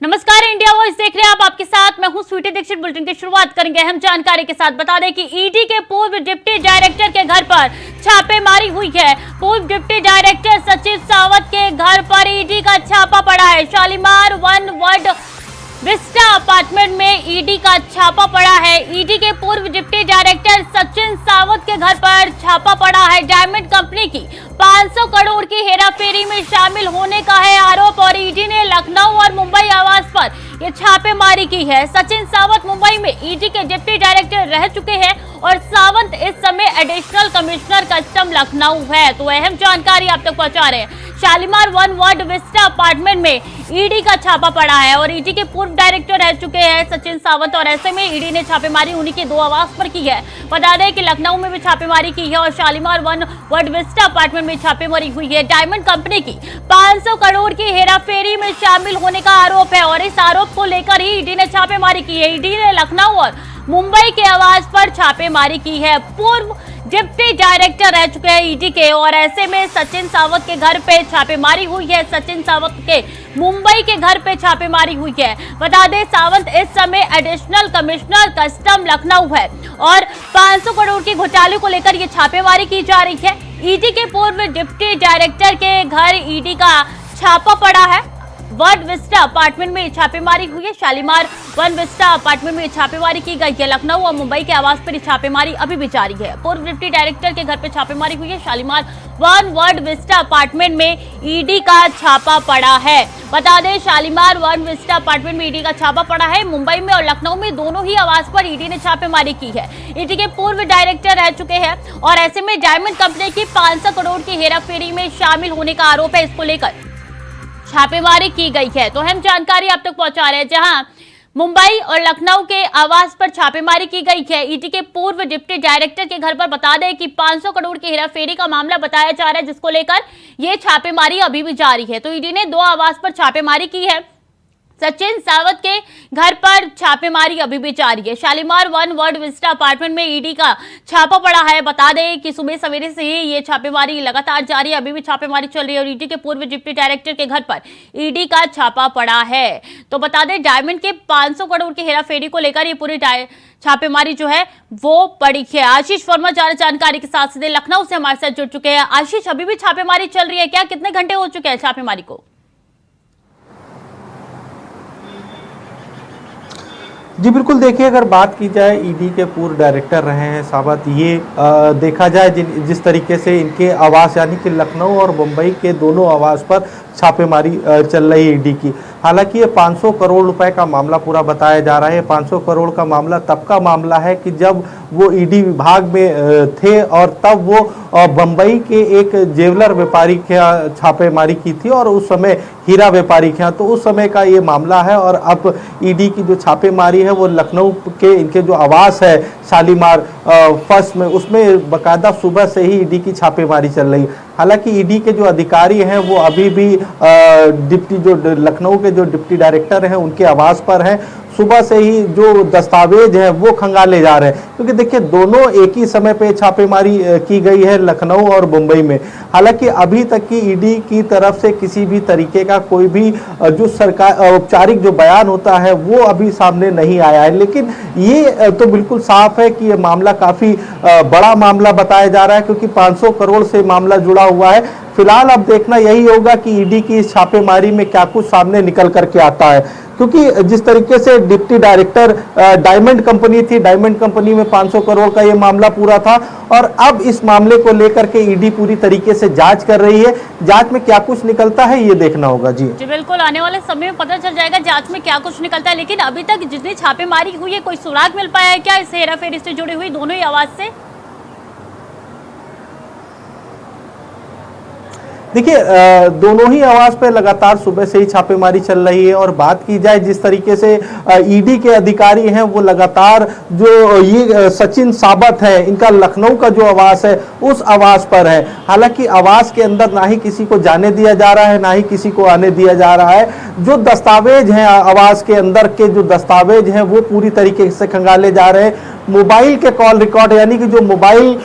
नमस्कार, India voice देख रहे हैं आप। आपके साथ मैं हूं स्वीटी दीक्षित। बुलेटिन की शुरुआत करेंगे अहम जानकारी के साथ। बता दें कि ईडी के पूर्व डिप्टी डायरेक्टर के घर पर छापेमारी हुई है। पूर्व डिप्टी डायरेक्टर सचिव सावत के घर पर ईडी का छापा पड़ा है। Shalimar one word Vista apartment में ईडी का छापा पड़ा है। ईडी के पूर्व डिप्टी डायरेक्टर सचिन सावत के घर पर छापा पड़ा है। डायमंड कंपनी की 500 करोड़ की हेराफेरी में शामिल होने का है आरोप और ईडी ने लखनऊ और मुंबई आवास पर ये छापेमारी की है। सचिन सावत मुंबई में ईडी के डिप्टी डायरेक्टर रह चुके हैं और सावंत इस समय एडिशनल कमिश्नर कस्टम लखनऊ है। तो अहम जानकारी आप तक पहुंचा रहे हैं। Shalimar one word Vista apartment में ईडी का छापा पड़ा है और ईडी के पूर्व डायरेक्टर रह चुके हैं सचिन सावंत और ऐसे में ईडी ने छापेमारी उन्हीं के 2 आवास पर की है। बता दें कि लखनऊ में भी छापेमारी की है और Shalimar one word Vista apartment में छापेमारी हुई है। डायमंड कंपनी की 500 करोड़ की हेराफेरी में शामिल होने का आरोप है और इस आरोप को लेकर ही ईडी ने छापेमारी की है। ईडी ने लखनऊ और मुंबई के आवास पर छापेमारी की है। पूर्व डिप्टी डायरेक्टर रह चुके हैं ईडी के और ऐसे में सचिन सावत के घर पे छापेमारी हुई है। सचिन सावत के मुंबई के घर पे छापेमारी हुई है। बता दें सावंत इस समय एडिशनल कमिश्नर कस्टम लखनऊ है और 500 करोड़ के घोटाले को लेकर ये छापेमारी की जा रही है। ईडी के पूर्व डिप्टी डायरेक्टर के घर ईडी का छापा पड़ा है। वर्ड विस्टा अपार्टमेंट में छापेमारी हुई है। शालीमार वन विस्टा अपार्टमेंट में छापेमारी की गई है। लखनऊ और मुंबई के आवास पर छापेमारी अभी भी जारी है। पूर्व डिप्टी डायरेक्टर के घर पर छापेमारी हुई है। Shalimar one word Vista apartment में ईडी का छापा पड़ा है। बता दें शालीमार वन विस्टा अपार्टमेंट में ईडी का छापा पड़ा है। मुंबई में और लखनऊ में दोनों ही आवास पर ईडी ने छापेमारी की है। ईडी के पूर्व डायरेक्टर रह चुके हैं और ऐसे में डायमंड कंपनी की 500 करोड़ की हेराफेरी में शामिल होने का आरोप है। इसको लेकर छापेमारी की गई है। तो अहम जानकारी आप तक पहुंचा रहे हैं। जहां मुंबई और लखनऊ के आवास पर छापेमारी की गई है। ईडी के पूर्व डिप्टी डायरेक्टर के घर पर बता दें कि 500 करोड़ की हेराफेरी का मामला बताया जा रहा है, जिसको लेकर यह छापेमारी अभी भी जारी है। तो ईडी ने 2 आवास पर छापेमारी की है। सचिन सावत के घर पर छापेमारी अभी भी जारी है। Shalimar one word Vista apartment में ईडी का छापा पड़ा है। बता दें कि सुबह सवेरे से ही ये छापेमारी लगातार जारी है। अभी भी छापेमारी चल रही है और ईडी के पूर्व डिप्टी डायरेक्टर के घर पर ईडी का छापा पड़ा है। तो बता दें डायमंड के 500 करोड़ की हेराफेरी को लेकर ये पूरी छापेमारी जो है वो पड़ी है। आशीष वर्मा ज्यादा जानकारी के साथ सीधे लखनऊ से हमारे साथ जुड़ चुके हैं। आशीष, अभी भी छापेमारी चल रही है क्या? कितने घंटे हो चुके हैं छापेमारी को? जी बिल्कुल, देखिए अगर बात की जाए ईडी के पूर्व डायरेक्टर रहे हैं सावत, ये देखा जाए जिस तरीके से इनके आवास यानी कि लखनऊ और मुंबई के दोनों आवास पर छापेमारी चल रही है ईडी की। हालांकि ये 500 करोड़ रुपए का मामला पूरा बताया जा रहा है। 500 करोड़ का मामला तब का मामला है कि जब वो ईडी विभाग में थे और तब वो बम्बई के एक जेवलर व्यापारी के छापेमारी की थी और उस समय हीरा व्यापारी के यहाँ, तो उस समय का ये मामला है। और अब ईडी की जो छापेमारी है वो लखनऊ के इनके जो आवास है शालीमार फर्स्ट में, उसमें बाकायदा सुबह से ही ईडी की छापेमारी चल रही है। हालांकि ईडी के जो अधिकारी हैं वो अभी भी लखनऊ के जो डिप्टी डायरेक्टर हैं उनके आवास पर हैं। सुबह से ही जो दस्तावेज हैं वो खंगाले जा रहे हैं, क्योंकि देखिए दोनों एक ही समय पे छापेमारी की गई है लखनऊ और मुंबई में। हालांकि अभी तक की ईडी की तरफ से किसी भी तरीके का कोई भी जो सरकार औपचारिक जो बयान होता है वो अभी सामने नहीं आया है। लेकिन ये तो बिल्कुल साफ है कि ये मामला काफी बड़ा मामला बताया जा रहा है, क्योंकि 500 करोड़ से मामला जुड़ा हुआ है। फिलहाल अब देखना यही होगा कि ईडी की इस छापेमारी में क्या कुछ सामने निकल करके आता है, क्योंकि जिस तरीके से डिप्टी डायरेक्टर डायमंड कंपनी थी, डायमंड कंपनी में 500 करोड़ का ये मामला पूरा था और अब इस मामले को लेकर के ईडी पूरी तरीके से जांच कर रही है। जांच में क्या कुछ निकलता है ये देखना होगा। जी बिल्कुल, आने वाले समय में पता चल जाएगा जांच में क्या कुछ निकलता है। लेकिन अभी तक जितनी छापेमारी हुई है कोई सुराग मिल पाया है क्या इस हेराफेरी से जुड़ी हुई दोनों ही आवाज से? देखिए दोनों ही आवास पे लगातार सुबह से ही छापेमारी चल रही है। और बात की जाए जिस तरीके से ईडी के अधिकारी हैं वो लगातार जो ये सचिन सावत है इनका लखनऊ का जो आवास है उस आवास पर है। हालांकि आवास के अंदर ना ही किसी को जाने दिया जा रहा है ना ही किसी को आने दिया जा रहा है। जो दस्तावेज हैं आवास के अंदर के जो दस्तावेज हैं वो पूरी तरीके से खंगाले जा रहे हैं। मोबाइल के कॉल रिकॉर्ड, यानी कि जो मोबाइल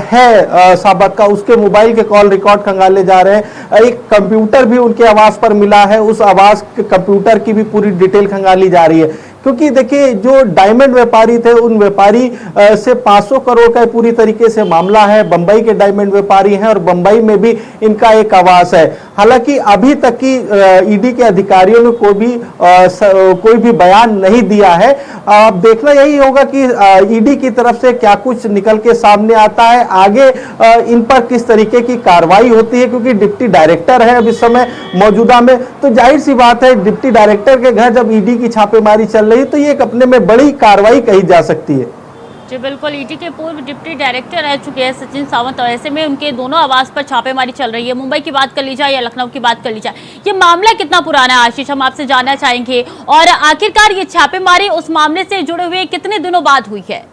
है साबक का, उसके मोबाइल के कॉल रिकॉर्ड खंगाले जा रहे हैं। एक कंप्यूटर भी उनके आवास पर मिला है, उस आवास के कंप्यूटर की भी पूरी डिटेल खंगाली जा रही है। क्योंकि देखिए, जो डायमंड व्यापारी थे, उन व्यापारी से 500 करोड़ का पूरी तरीके से मामला है। बंबई के डायमंड व्यापारी हैं और बंबई में भी इनका एक आवास है। हालांकि अभी तक की ईडी के अधिकारियों ने कोई भी बयान नहीं दिया है। अब देखना यही होगा कि ईडी की तरफ से क्या कुछ निकल के सामने आता है, आगे इन पर किस तरीके की कार्रवाई होती है। क्योंकि डिप्टी डायरेक्टर है अब इस समय मौजूदा में, तो जाहिर सी बात है, डिप्टी डायरेक्टर के घर जब ईडी की छापेमारी चल रही है तो ये एक अपने में बड़ी कार्रवाई कही जा सकती है। जी बिल्कुल, ईडी के पूर्व डिप्टी डायरेक्टर रह चुके हैं सचिन सावंत, और ऐसे में उनके दोनों आवास पर छापेमारी चल रही है। मुंबई की बात कर ली जाए या लखनऊ की बात कर ली जाए, ये मामला कितना पुराना है आशीष, हम आपसे जानना चाहेंगे। और आखिरकार ये छापेमारी उस मामले से जुड़े हुए कितने दिनों बाद हुई है?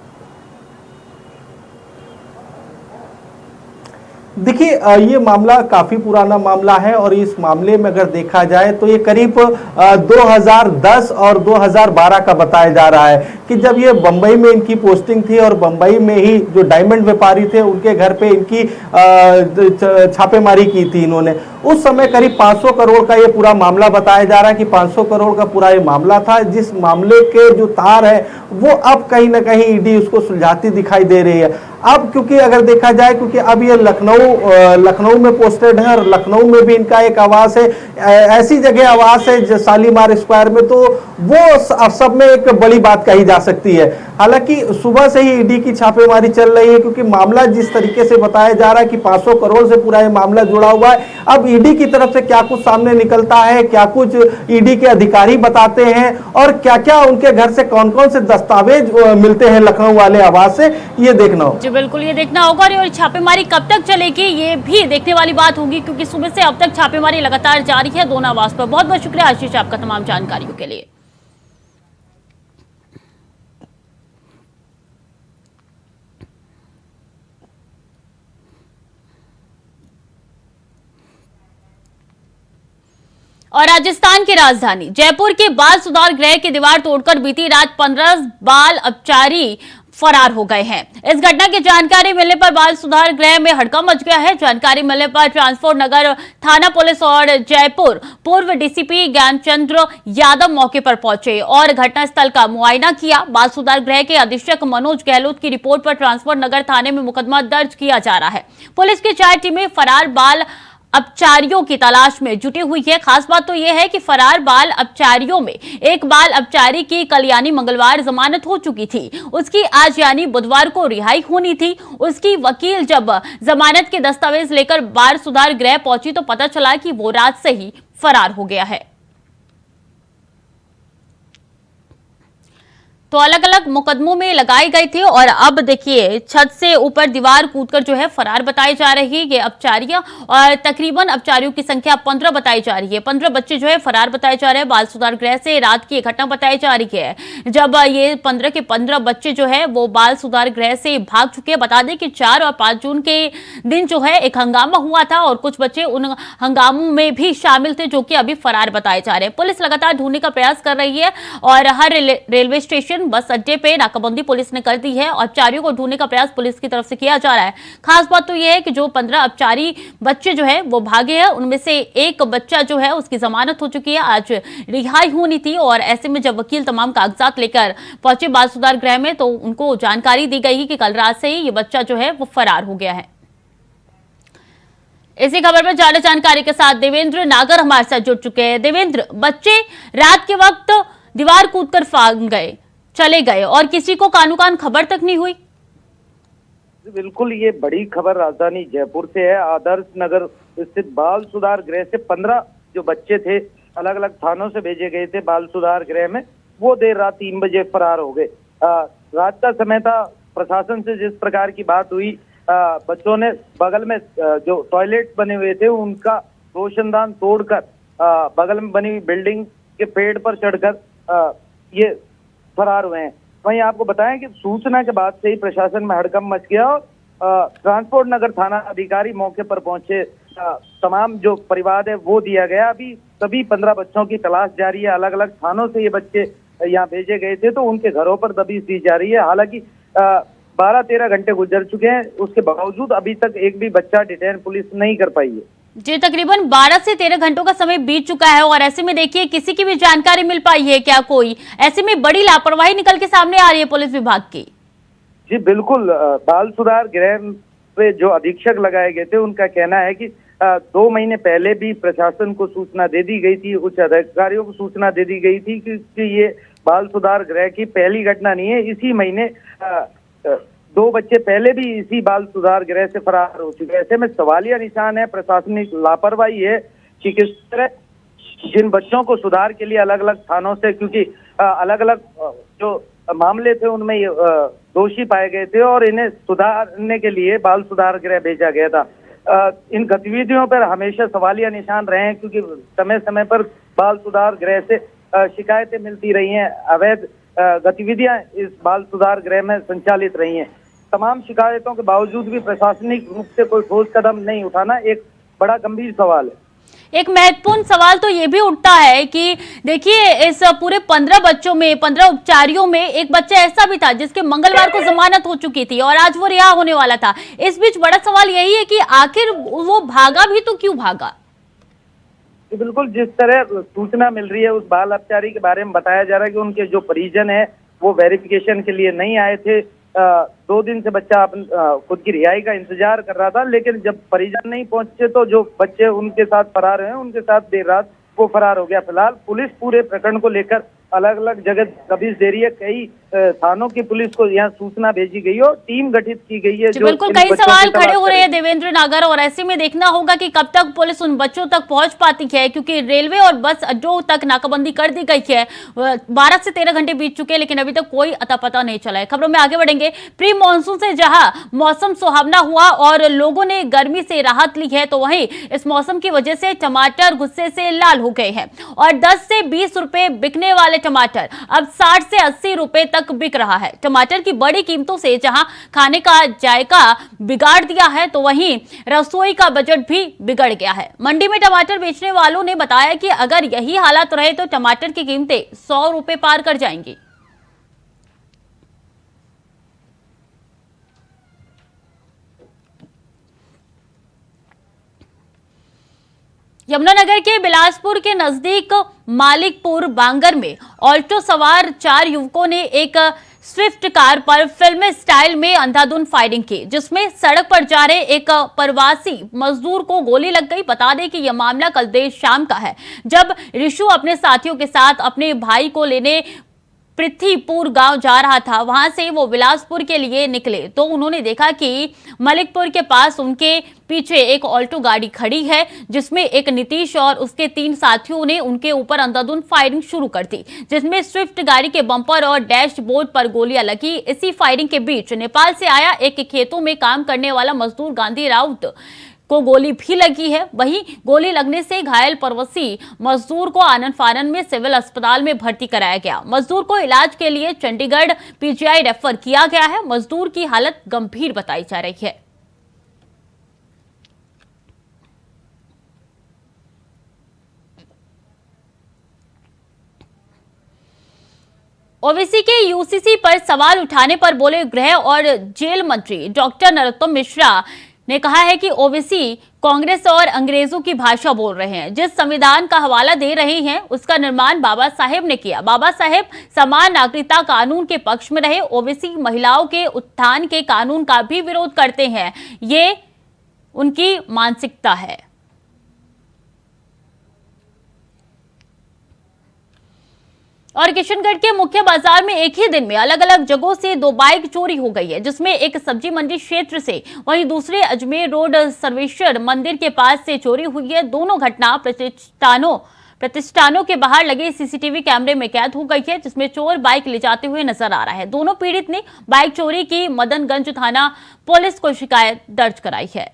देखिए, ये मामला काफी पुराना मामला है और इस मामले में अगर देखा जाए तो ये करीब 2010 और 2012 का बताया जा रहा है कि जब ये बंबई में इनकी पोस्टिंग थी और बंबई में ही जो डायमंड व्यापारी थे उनके घर पे इनकी छापेमारी की थी इन्होंने। उस समय करीब 500 करोड़ का ये पूरा मामला बताया जा रहा है कि 500 करोड़ का पूरा ये मामला था, जिस मामले के जो तार है वो अब कहीं ना कहीं ईडी उसको सुलझाती दिखाई दे रही है। अब क्योंकि अगर देखा जाए, क्योंकि अब ये लखनऊ में पोस्टेड है और लखनऊ में भी इनका एक आवास है, ऐसी जगह आवास है शालीमार स्क्वायर में, तो वो सब में एक बड़ी बात कही जा सकती है। हालांकि सुबह से ही ईडी की छापेमारी चल रही है, क्योंकि मामला जिस तरीके से बताया जा रहा है कि 500 करोड़ से पूरा ये मामला जुड़ा हुआ है। अब ईडी की तरफ से क्या कुछ सामने निकलता है, क्या कुछ ईडी के अधिकारी बताते हैं और क्या क्या उनके घर से कौन कौन से दस्तावेज मिलते हैं लखनऊ वाले आवास से, ये देखना हो। जी बिल्कुल, ये देखना होगा और छापेमारी कब तक चलेगी ये भी देखने वाली बात होगी, क्योंकि सुबह से अब तक छापेमारी लगातार जारी है दोनों आवास पर। बहुत बहुत शुक्रिया आशीष आपका तमाम जानकारियों के लिए। और राजस्थान की राजधानी जयपुर के बाल सुधार गृह की दीवार तोड़कर बीती रात 15 बाल अपचारी फरार हो गए हैं। इस घटना की जानकारी मिलने पर बाल सुधार गृह में हड़कंप मच गया है। जानकारी मिलने पर ट्रांसपोर्ट नगर थाना पुलिस और जयपुर पूर्व डीसीपी ज्ञानचंद्र यादव मौके पर पहुंचे और घटनास्थल का मुआयना किया। बाल सुधार गृह के अधीक्षक मनोज गहलोत की रिपोर्ट पर ट्रांसपोर्ट नगर थाने में मुकदमा दर्ज किया जा रहा है। पुलिस की 4 टीमें फरार बाल अपचारियों की तलाश में जुटी हुई है। खास बात तो यह है कि फरार बाल अपचारियों में एक बाल अपचारी की कल यानी मंगलवार जमानत हो चुकी थी, उसकी आज यानी बुधवार को रिहाई होनी थी। उसकी वकील जब जमानत के दस्तावेज लेकर बाल सुधार गृह पहुंची तो पता चला कि वो रात से ही फरार हो गया है। तो अलग अलग मुकदमों में लगाई गई थी और अब देखिए छत से ऊपर दीवार कूदकर जो है फरार बताई जा रही है ये अपचारियां, और तकरीबन अपचारियों की संख्या 15 बताई जा रही है। 15 बच्चे जो है फरार बताए जा रहे हैं। बाल सुधार गृह से रात की घटना बताई जा रही है जब ये 15 के 15 बच्चे जो है वो बाल सुधार गृह से भाग चुके हैं। बता दें कि 4 और 5 जून के दिन जो है एक हंगामा हुआ था और कुछ बच्चे उन हंगामों में भी शामिल थे जो कि अभी फरार बताए जा रहे हैं। पुलिस लगातार ढूंढने का प्रयास कर रही है और हर रेलवे स्टेशन बस अड्डे पे नाकाबंदी पुलिस ने कर दी है और अपचारियों को ढूंढने का प्रयास पुलिस की तरफ से किया जा रहा है। खास बात तो यह है कि जो 15 अपचारी बच्चे जो है वो भागे हैं, उनमें से एक बच्चा जो है उसकी जमानत हो चुकी है, आज रिहाई होनी थी। और ऐसे में जब वकील तमाम कागजात लेकर पहुंचे बाल सुधार गृह में तो उनको जानकारी दी गई कि कल रात से ही ये बच्चा जो है वो फरार हो गया है। इसी खबर पर ज्यादा जानकारी के साथ देवेंद्र नागर हमारे साथ जुड़ चुके हैं। देवेंद्र, बच्चे रात के वक्त दीवार कूदकर भाग गए, चले गए और किसी को कानो कान खबर तक नहीं हुई। बिल्कुल, ये बड़ी खबर राजधानी जयपुर से है। आदर्श नगर स्थित बाल सुधार गृह से 15 जो बच्चे थे अलग अलग थानों से भेजे गए थे बाल सुधार गृह में, वो देर रात 3 बजे फरार हो गए। रात का समय था। प्रशासन से जिस प्रकार की बात हुई, बच्चों ने बगल में जो टॉयलेट बने हुए थे उनका रोशनदान तोड़कर बगल में बनी हुई बिल्डिंग के पेड़ पर चढ़कर ये फरार हुए हैं। वहीं आपको बताएं कि सूचना के बाद से ही प्रशासन में हड़कंप मच गया और ट्रांसपोर्ट नगर थाना अधिकारी मौके पर पहुंचे। तमाम जो परिवार है वो दिया गया। अभी सभी 15 बच्चों की तलाश जारी है। अलग अलग थानों से ये बच्चे यहाँ भेजे गए थे तो उनके घरों पर दबिश दी जा रही है। हालांकि 12-13 घंटे गुजर चुके हैं, उसके बावजूद अभी तक एक भी बच्चा डिटेन पुलिस नहीं कर पाई है। जी, तकरीबन 12 से 13 घंटों का समय बीत चुका है और ऐसे में देखिए किसी की भी जानकारी मिल पाई है क्या? कोई ऐसे में बड़ी लापरवाही निकल के सामने आ रही है पुलिस विभाग की। जी बिल्कुल, बाल सुधार गृह पे जो अधीक्षक लगाए गए थे उनका कहना है कि 2 महीने पहले भी प्रशासन को सूचना दे दी गई थी, उच्च अधिकारियों को सूचना दे दी गई थी कि ये बाल सुधार गृह की पहली घटना नहीं है। इसी महीने 2 बच्चे पहले भी इसी बाल सुधार गृह से फरार हो चुके हैं। ऐसे में सवालिया निशान है, प्रशासनिक लापरवाही है कि किस तरह जिन बच्चों को सुधार के लिए अलग अलग थानों से, क्योंकि अलग अलग जो मामले थे उनमें दोषी पाए गए थे और इन्हें सुधारने के लिए बाल सुधार गृह भेजा गया था। इन गतिविधियों पर हमेशा सवालिया निशान रहे हैं, क्योंकि समय समय पर बाल सुधार गृह से शिकायतें मिलती रही हैं, अवैध गतिविधियां इस बाल सुधार गृह में संचालित रही हैं। तमाम शिकायतों के बावजूद भी प्रशासनिक रूप से कोई ठोस कदम नहीं उठाना एक बड़ा गंभीर सवाल है। एक महत्वपूर्ण सवाल तो ये भी उठता है कि देखिए इस पूरे 15 बच्चों में, 15 उपचारियों में एक बच्चा ऐसा भी था जिसके मंगलवार को जमानत हो चुकी थी और आज वो रिहा होने वाला था। इस बीच बड़ा सवाल यही है कि आखिर वो भागा भी तो क्यों भागा? बिल्कुल, जिस तरह सूचना मिल रही है उस बाल अपचारी के बारे में बताया जा रहा है कि उनके जो परिजन है वो वेरिफिकेशन के लिए नहीं आए थे। 2 दिन से बच्चा खुद की रिहाई का इंतजार कर रहा था, लेकिन जब परिजन नहीं पहुंचे तो जो बच्चे उनके साथ फरार हैं उनके साथ देर रात वो फरार हो गया। फिलहाल पुलिस पूरे प्रकरण को लेकर अलग अलग जगह दबिश दे रही है। कई थानों की पुलिस को यहाँ सूचना भेजी गई है और टीम गठित की गई है। जो बिल्कुल कई सवाल खड़े हो रहे हैं देवेंद्र नागर, और ऐसे में देखना होगा कि कब तक पुलिस उन बच्चों तक पहुंच पाती है, क्योंकि रेलवे और बस अड्डों तक नाकाबंदी कर दी गई है। 12 से 13 घंटे बीत चुके हैं लेकिन अभी तक कोई अता पता नहीं चला है। खबरों में आगे बढ़ेंगे। प्री मानसून से जहां मौसम सुहावना हुआ और लोगों ने गर्मी से राहत ली है, तो वहीं इस मौसम की वजह से टमाटर गुस्से से लाल हो गए हैं और 10 से 20 रुपए बिकने वाले टमाटर अब 60 से 80 रुपए तक बिक रहा है। टमाटर की बड़ी कीमतों से जहां खाने का जायका बिगाड़ दिया है, तो वहीं रसोई का बजट भी बिगड़ गया है। मंडी में टमाटर बेचने वालों ने बताया कि अगर यही हालत रहे तो टमाटर की कीमतें 100 रुपए पार कर जाएंगी। यमुनानगर के बिलासपुर के नजदीक मालिकपुर बांगर में ऑल्टो सवार 4 युवकों ने एक स्विफ्ट कार पर फिल्मी स्टाइल में अंधाधुंध फायरिंग की, जिसमें सड़क पर जा रहे एक प्रवासी मजदूर को गोली लग गई। बता दें कि यह मामला कल देर शाम का है, जब ऋषु अपने साथियों के साथ अपने भाई को लेने पृथ्वीपुर गांव जा रहा था। वहां से वो बिलासपुर के लिए निकले तो उन्होंने देखा कि मलिकपुर के पास उनके पीछे एक ऑल्टो गाड़ी खड़ी है, जिसमें एक नीतीश और उसके 3 साथियों ने उनके ऊपर अंधाधुंध फायरिंग शुरू कर दी, जिसमें स्विफ्ट गाड़ी के बम्पर और डैशबोर्ड पर गोलियां लगी। इसी फायरिंग के बीच नेपाल से आया एक खेतों में काम करने वाला मजदूर गांधी राउत को गोली भी लगी है। वहीं गोली लगने से घायल प्रवासी मजदूर को आनंद फानन में सिविल अस्पताल में भर्ती कराया गया। मजदूर को इलाज के लिए चंडीगढ़ पीजीआई रेफर किया गया है। मजदूर की हालत गंभीर बताई जा रही है। ओवैसी के यूसीसी पर सवाल उठाने पर बोले गृह और जेल मंत्री डॉक्टर नरोत्तम मिश्रा ने कहा है कि ओवैसी कांग्रेस और अंग्रेजों की भाषा बोल रहे हैं। जिस संविधान का हवाला दे रहे हैं उसका निर्माण बाबा साहेब ने किया। बाबा साहेब समान नागरिकता कानून के पक्ष में रहे। ओवैसी महिलाओं के उत्थान के कानून का भी विरोध करते हैं। ये उनकी मानसिकता है। और किशनगढ़ के मुख्य बाजार में एक ही दिन में अलग अलग जगहों से 2 बाइक चोरी हो गई है, जिसमें एक सब्जी मंडी क्षेत्र से, वहीं दूसरे अजमेर रोड सर्वेश्वर मंदिर के पास से चोरी हुई है। दोनों घटना प्रतिष्ठानों के बाहर लगे सीसीटीवी कैमरे में कैद हो गई है, जिसमें चोर बाइक ले जाते हुए नजर आ रहा है। दोनों पीड़ित ने बाइक चोरी की मदनगंज थाना पुलिस को शिकायत दर्ज कराई है।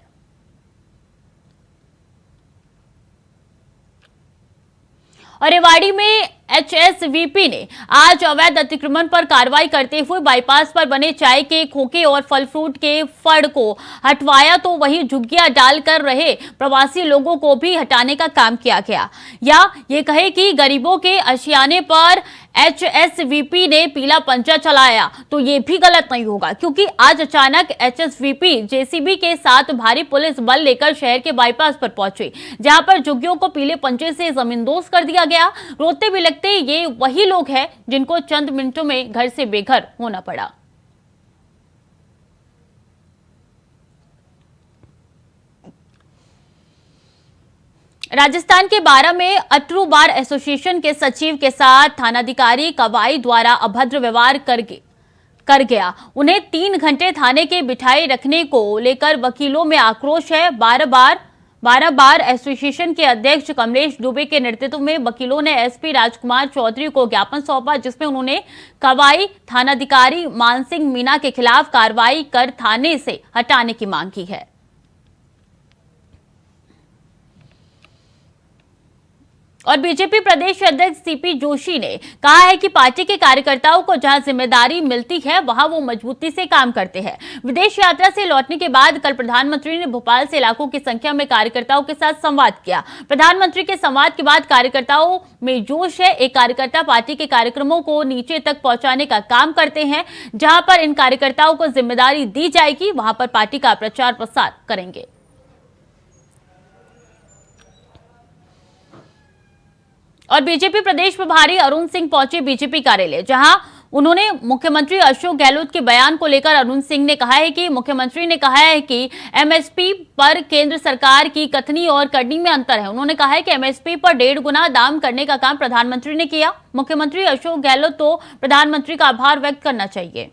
और रेवाड़ी में एचएसवीपी ने आज अवैध अतिक्रमण पर कार्रवाई करते हुए बाईपास पर बने चाय के खोखे और फल फ्रूट के फड़ को हटवाया, तो वहीं झुग्गियां डालकर रहे प्रवासी लोगों को भी हटाने का काम किया गया। या ये कहे कि गरीबों के आशियाने पर एचएसवीपी ने पीला पंजा चलाया तो ये भी गलत नहीं होगा, क्योंकि आज अचानक एचएसवीपी जेसीबी के साथ भारी पुलिस बल लेकर शहर के बाईपास पर पहुंचे, जहां पर जुग्गियों को पीले पंजे से जमींदोज कर दिया गया। रोते भी लगते ये वही लोग हैं जिनको चंद मिनटों में घर से बेघर होना पड़ा। राजस्थान के बारा में अटरू बार एसोसिएशन के सचिव के साथ थानाधिकारी कवाई द्वारा अभद्र व्यवहार कर गया। उन्हें 3 घंटे थाने के बिठाए रखने को लेकर वकीलों में आक्रोश है। 12 बार एसोसिएशन के अध्यक्ष कमलेश दुबे के नेतृत्व में वकीलों ने एसपी राजकुमार चौधरी को ज्ञापन सौंपा, जिसमें उन्होंने कवाई थानाधिकारी मानसिंह मीणा के खिलाफ कार्रवाई कर थाने से हटाने की मांग की है। और बीजेपी प्रदेश अध्यक्ष सीपी जोशी ने कहा है कि पार्टी के कार्यकर्ताओं को जहां जिम्मेदारी मिलती है वहां वो मजबूती से काम करते हैं। विदेश यात्रा से लौटने के बाद कल प्रधानमंत्री ने भोपाल से लाखों की संख्या में कार्यकर्ताओं के साथ संवाद किया। प्रधानमंत्री के संवाद के बाद कार्यकर्ताओं में जोश है। एक कार्यकर्ता पार्टी के कार्यक्रमों को नीचे तक पहुंचाने का काम करते हैं। जहां पर इन कार्यकर्ताओं को जिम्मेदारी दी जाएगी वहां पर पार्टी का प्रचार प्रसार करेंगे। और बीजेपी प्रदेश प्रभारी अरुण सिंह पहुंचे बीजेपी कार्यालय, जहां उन्होंने मुख्यमंत्री अशोक गहलोत के बयान को लेकर अरुण सिंह ने कहा है कि मुख्यमंत्री ने कहा है कि एमएसपी पर केंद्र सरकार की कथनी और करनी में अंतर है। उन्होंने कहा है कि एमएसपी पर 1.5 गुना दाम करने का काम प्रधानमंत्री ने किया। मुख्यमंत्री अशोक गहलोत तो प्रधानमंत्री का आभार व्यक्त करना चाहिए।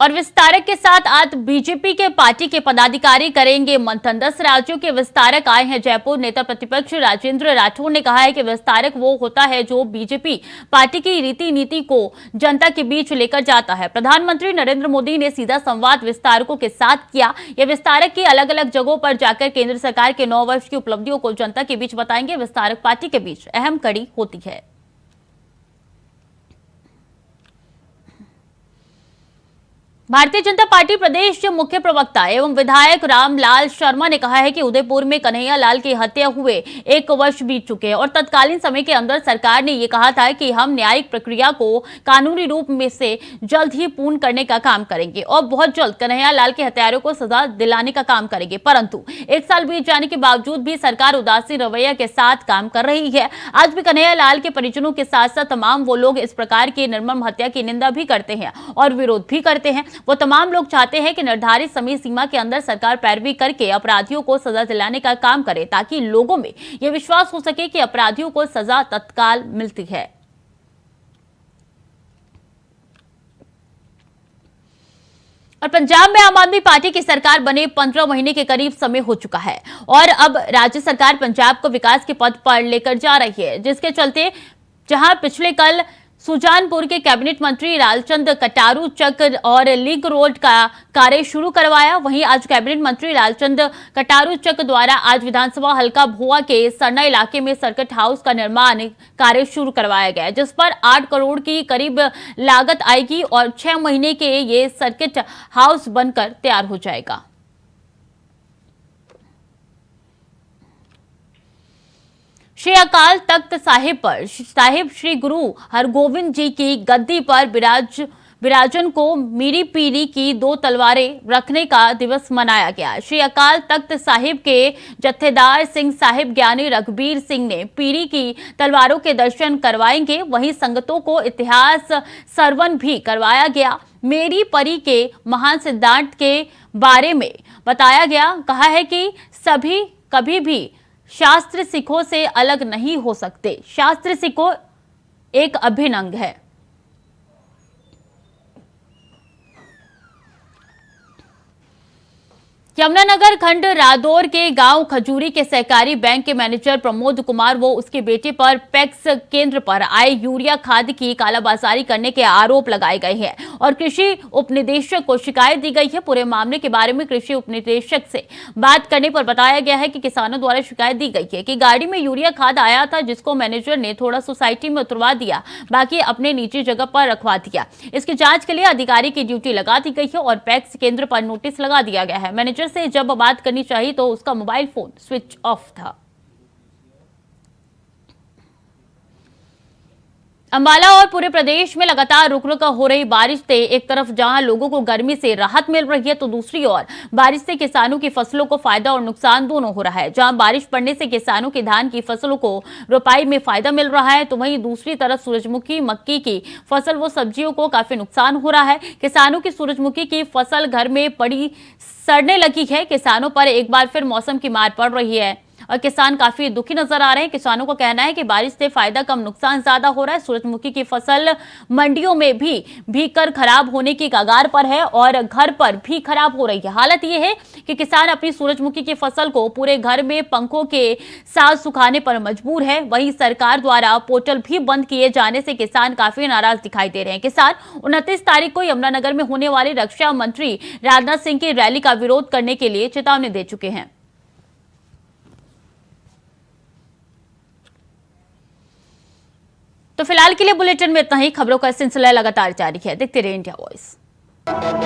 और विस्तारक के साथ आज बीजेपी के पार्टी के पदाधिकारी करेंगे मंथन। 10 राज्यों के विस्तारक आए हैं जयपुर। नेता प्रतिपक्ष राजेंद्र राठौर ने कहा है कि विस्तारक वो होता है जो बीजेपी पार्टी की रीति नीति को जनता के बीच लेकर जाता है। प्रधानमंत्री नरेंद्र मोदी ने सीधा संवाद विस्तारकों के साथ किया। ये विस्तारक की अलग अलग जगहों पर जाकर केंद्र सरकार के 9 वर्ष की उपलब्धियों को जनता के बीच बताएंगे। विस्तारक पार्टी के बीच अहम कड़ी होती है। भारतीय जनता पार्टी प्रदेश मुख्य प्रवक्ता एवं विधायक रामलाल शर्मा ने कहा है कि उदयपुर में कन्हैया लाल की हत्या हुए 1 वर्ष बीत चुके हैं और तत्कालीन समय के अंदर सरकार ने ये कहा था कि हम न्यायिक प्रक्रिया को कानूनी रूप में से जल्द ही पूर्ण करने का काम करेंगे और बहुत जल्द कन्हैया लाल के हत्यारों को सजा दिलाने का काम करेंगे। परंतु 1 साल बीत जाने के बावजूद भी सरकार उदासीन रवैया के साथ काम कर रही है। आज भी कन्हैया लाल के परिजनों के साथ साथ तमाम वो लोग इस प्रकार की निर्मम हत्या की निंदा भी करते हैं और विरोध भी करते हैं। वो तमाम लोग चाहते हैं कि निर्धारित समय सीमा के अंदर सरकार पैरवी करके अपराधियों को सजा दिलाने का काम करे, ताकि लोगों में यह विश्वास हो सके कि अपराधियों को सजा तत्काल मिलती है। और पंजाब में आम आदमी पार्टी की सरकार बने 15 महीने के करीब समय हो चुका है और अब राज्य सरकार पंजाब को विकास के पथ पर लेकर जा रही है, जिसके चलते जहां पिछले कल सुजानपुर के कैबिनेट मंत्री लालचंद कटारू चक और लिंक रोड का कार्य शुरू करवाया, वहीं आज कैबिनेट मंत्री लालचंद कटारू चक द्वारा आज विधानसभा हल्का भुआ के सरना इलाके में सर्किट हाउस का निर्माण कार्य शुरू करवाया गया, जिस पर 8 करोड़ की करीब लागत आएगी और 6 महीने के ये सर्किट हाउस बनकर तैयार हो जाएगा। श्री अकाल तख्त साहिब पर साहिब श्री गुरु हरगोविंद जी की गद्दी पर विराजन को मीरी पीरी की 2 तलवारें रखने का दिवस मनाया गया। श्री अकाल तख्त साहिब के जत्थेदार सिंह साहिब ज्ञानी रघुबीर सिंह ने पीरी की तलवारों के दर्शन करवाएंगे। वहीं संगतों को इतिहास सरवन भी करवाया गया। मेरी परी के महान सिद्धांत के बारे में बताया गया। कहा है कि सभी कभी भी शास्त्र सिखों से अलग नहीं हो सकते। शास्त्र सिखों एक अभिन्न अंग है। यमुनानगर खंड रादौर के गांव खजूरी के सहकारी बैंक के मैनेजर प्रमोद कुमार वो उसके बेटे पर पैक्स केंद्र पर आए यूरिया खाद की कालाबाजारी करने के आरोप लगाए गए हैं और कृषि उपनिदेशक को शिकायत दी गई है। पूरे मामले के बारे में कृषि उपनिदेशक से बात करने पर बताया गया है कि किसानों द्वारा शिकायत दी गई है कि गाड़ी में यूरिया खाद आया था, जिसको मैनेजर ने थोड़ा सोसाइटी में उतरवा दिया, बाकी अपने निजी जगह पर रखवा दिया। इसकी जांच के लिए अधिकारी की ड्यूटी लगा दी गई है और पैक्स केंद्र पर नोटिस लगा दिया गया है। मैनेजर से जब बात करनी चाहिए तो उसका मोबाइल फोन स्विच ऑफ था। अंबाला और पूरे प्रदेश में लगातार रुक रुक हो रही बारिश से एक तरफ जहां लोगों को गर्मी से राहत मिल रही है, तो दूसरी ओर बारिश से किसानों की फसलों को फायदा और नुकसान दोनों हो रहा है। जहां बारिश पड़ने से किसानों की धान की फसलों को रोपाई में फायदा मिल रहा है, तो वहीं दूसरी तरफ सूरजमुखी, मक्की की फसल व सब्जियों को काफी नुकसान हो रहा है। किसानों की सूरजमुखी की फसल घर में पड़ी सड़ने लगी है। किसानों पर एक बार फिर मौसम की मार पड़ रही है और किसान काफी दुखी नजर आ रहे हैं। किसानों का कहना है कि बारिश से फायदा कम, नुकसान ज्यादा हो रहा है। सूरजमुखी की फसल मंडियों में भी भीगकर खराब होने की कगार पर है और घर पर भी खराब हो रही है। हालत यह है कि किसान अपनी सूरजमुखी की फसल को पूरे घर में पंखों के साथ सुखाने पर मजबूर है। वहीं सरकार द्वारा पोर्टल भी बंद किए जाने से किसान काफी नाराज दिखाई दे रहे हैं। किसान 29 तारीख को यमुनानगर में होने वाली रक्षा मंत्री राजनाथ सिंह की रैली का विरोध करने के लिए चेतावनी दे चुके हैं। तो फिलहाल के लिए बुलेटिन में इतना ही। खबरों का सिलसिला लगातार जारी है। देखते रहिए इंडिया वॉइस।